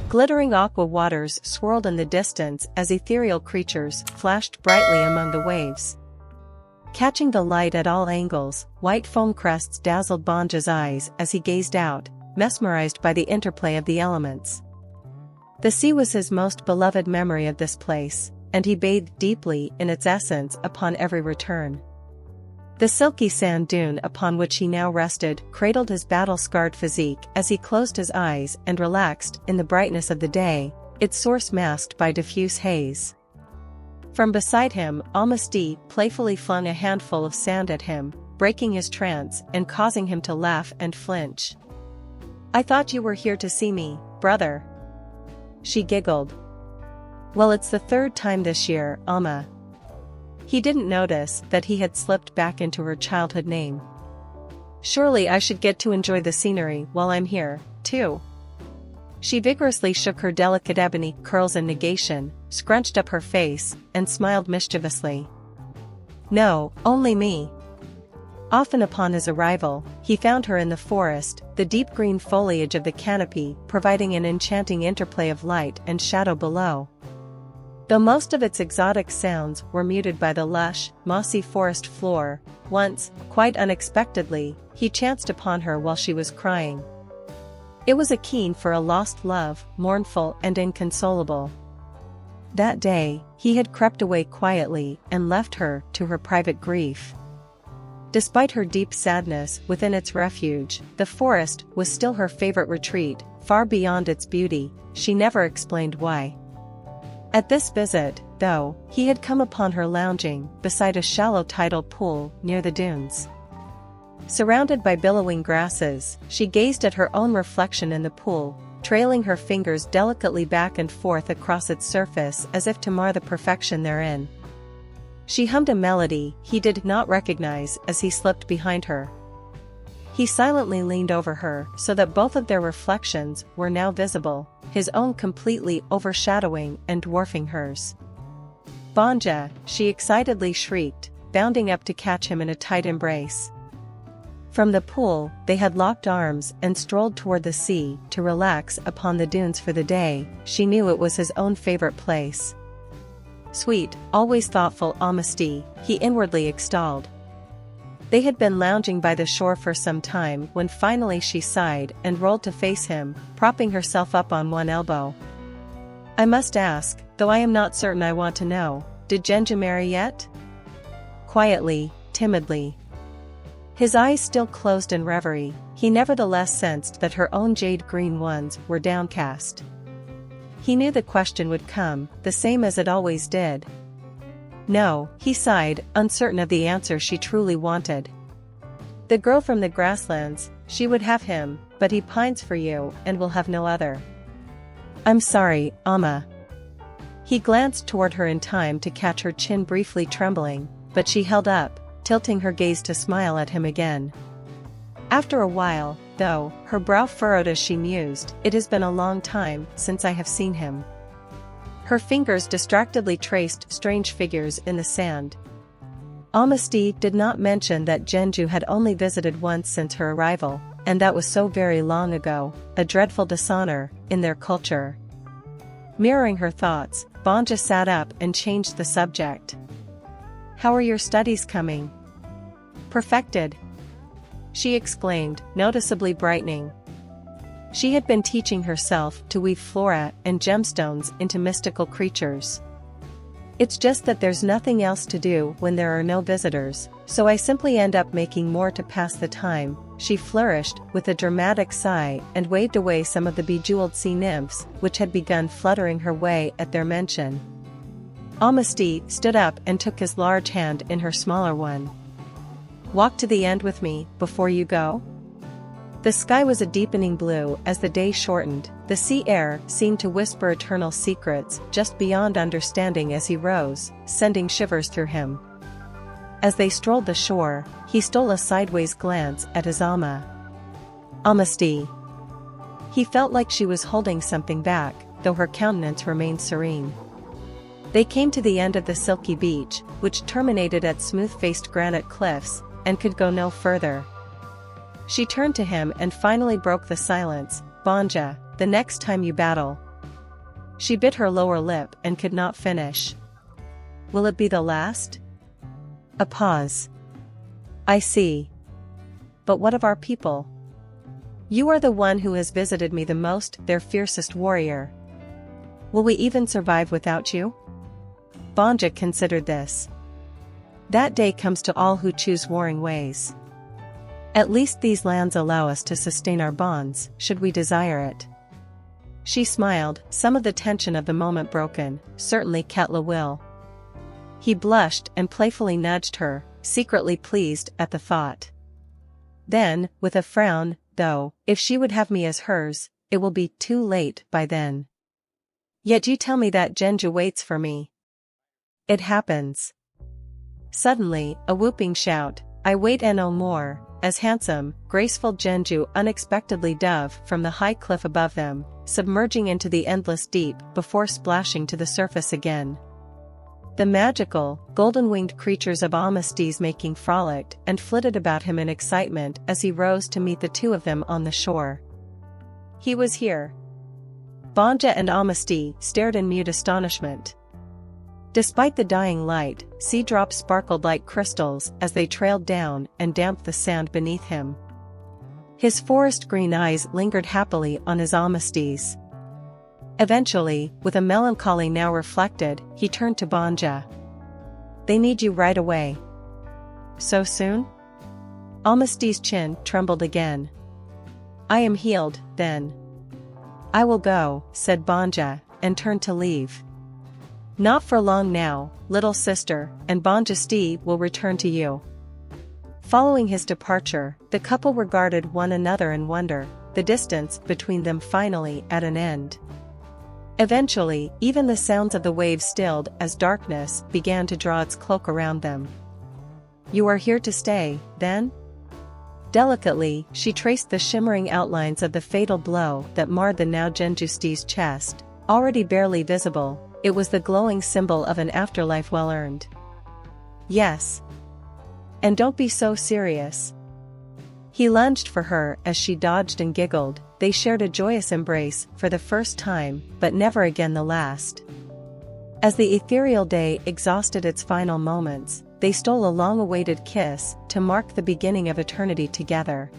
Glittering aqua waters swirled in the distance as ethereal creatures flashed brightly among the waves. Catching the light at all angles, white foam crests dazzled Banja's eyes as he gazed out, mesmerized by the interplay of the elements. The sea was his most beloved memory of this place, and he bathed deeply in its essence upon every return. The silky sand dune upon which he now rested cradled his battle-scarred physique as he closed his eyes and relaxed in the brightness of the day, its source masked by diffuse haze. From beside him, Almasty playfully flung a handful of sand at him, breaking his trance and causing him to laugh and flinch. "I thought you were here to see me, brother." She giggled. "Well, it's the third time this year, Alma." He didn't notice that he had slipped back into her childhood name. "Surely I should get to enjoy the scenery while I'm here, too." She vigorously shook her delicate ebony curls in negation, scrunched up her face, and smiled mischievously. "No, only me." Often upon his arrival, he found her in the forest, the deep green foliage of the canopy providing an enchanting interplay of light and shadow below. Though most of its exotic sounds were muted by the lush, mossy forest floor, once, quite unexpectedly, he chanced upon her while she was crying. It was a keen for a lost love, mournful and inconsolable. That day, he had crept away quietly and left her to her private grief. Despite her deep sadness within its refuge, the forest was still her favorite retreat, far beyond its beauty. She never explained why. At this visit, though, he had come upon her lounging beside a shallow tidal pool near the dunes. Surrounded by billowing grasses, she gazed at her own reflection in the pool, trailing her fingers delicately back and forth across its surface as if to mar the perfection therein. She hummed a melody he did not recognize as he slipped behind her. He silently leaned over her so that both of their reflections were now visible, his own completely overshadowing and dwarfing hers. "Banja!" she excitedly shrieked, bounding up to catch him in a tight embrace. From the pool, they had locked arms and strolled toward the sea to relax upon the dunes for the day. She knew it was his own favorite place. "Sweet, always thoughtful Almasty," he inwardly extolled. They had been lounging by the shore for some time when finally she sighed and rolled to face him, propping herself up on one elbow. "I must ask, though I am not certain I want to know, did Genja marry yet?" Quietly, timidly. His eyes still closed in reverie, he nevertheless sensed that her own jade-green ones were downcast. He knew the question would come, the same as it always did. "No," he sighed, uncertain of the answer she truly wanted. "The girl from the grasslands, she would have him, but he pines for you and will have no other." "I'm sorry, Amma." He glanced toward her in time to catch her chin briefly trembling, but she held up, tilting her gaze to smile at him again. After a while, though, her brow furrowed as she mused, "It has been a long time since I have seen him." Her fingers distractedly traced strange figures in the sand. Almasty did not mention that Genju had only visited once since her arrival, and that was so very long ago, a dreadful dishonor in their culture. Mirroring her thoughts, Banja sat up and changed the subject. "How are your studies coming?" "Perfected," she exclaimed, noticeably brightening. She had been teaching herself to weave flora and gemstones into mystical creatures. "It's just that there's nothing else to do when there are no visitors, so I simply end up making more to pass the time." She flourished with a dramatic sigh and waved away some of the bejeweled sea nymphs which had begun fluttering her way at their mention. Almasty stood up and took his large hand in her smaller one. "Walk to the end with me before you go?" The sky was a deepening blue as the day shortened, the sea air seemed to whisper eternal secrets just beyond understanding as he rose, sending shivers through him. As they strolled the shore, he stole a sideways glance at his Alma. "Almasty." He felt like she was holding something back, though her countenance remained serene. They came to the end of the silky beach, which terminated at smooth-faced granite cliffs, and could go no further. She turned to him and finally broke the silence. "Banja, the next time you battle, She bit her lower lip and could not finish. Will it be the last? A pause. I see. But what of our people? You are the one who has visited me the most, their fiercest warrior. Will we even survive without you? Banja considered this. That day comes to all who choose warring ways. At least these lands allow us to sustain our bonds, should we desire it. She smiled, some of the tension of the moment broken. Certainly Ketla will. He blushed and playfully nudged her, secretly pleased at the thought. Then, with a frown, though, if she would have me as hers, it will be too late by then. Yet you tell me that Genju waits for me. It happens. Suddenly, a whooping shout, I wait and no more, as handsome, graceful Genju unexpectedly dove from the high cliff above them, submerging into the endless deep before splashing to the surface again. The magical, golden-winged creatures of Amestis making frolicked and flitted about him in excitement as he rose to meet the two of them on the shore. He was here. Banja and Amesti stared in mute astonishment. Despite the dying light, sea drops sparkled like crystals as they trailed down and damped the sand beneath him. His forest green eyes lingered happily on his Amestis. Eventually, with a melancholy now reflected, he turned to Banja. They need you right away. So soon? Amesti's chin trembled again. I am healed, then. I will go, said Banja, and turned to leave. Not for long now, little sister, and Banjasti will return to you. Following his departure, the couple regarded one another in wonder, the distance between them finally at an end. Eventually, even the sounds of the waves stilled as darkness began to draw its cloak around them. You are here to stay, then? Delicately, she traced the shimmering outlines of the fatal blow that marred the now Genjusti's chest, already barely visible. It was the glowing symbol of an afterlife well earned. Yes. And don't be so serious. He lunged for her as she dodged and giggled. They shared a joyous embrace for the first time, but never again the last. As the ethereal day exhausted its final moments, they stole a long-awaited kiss to mark the beginning of eternity together.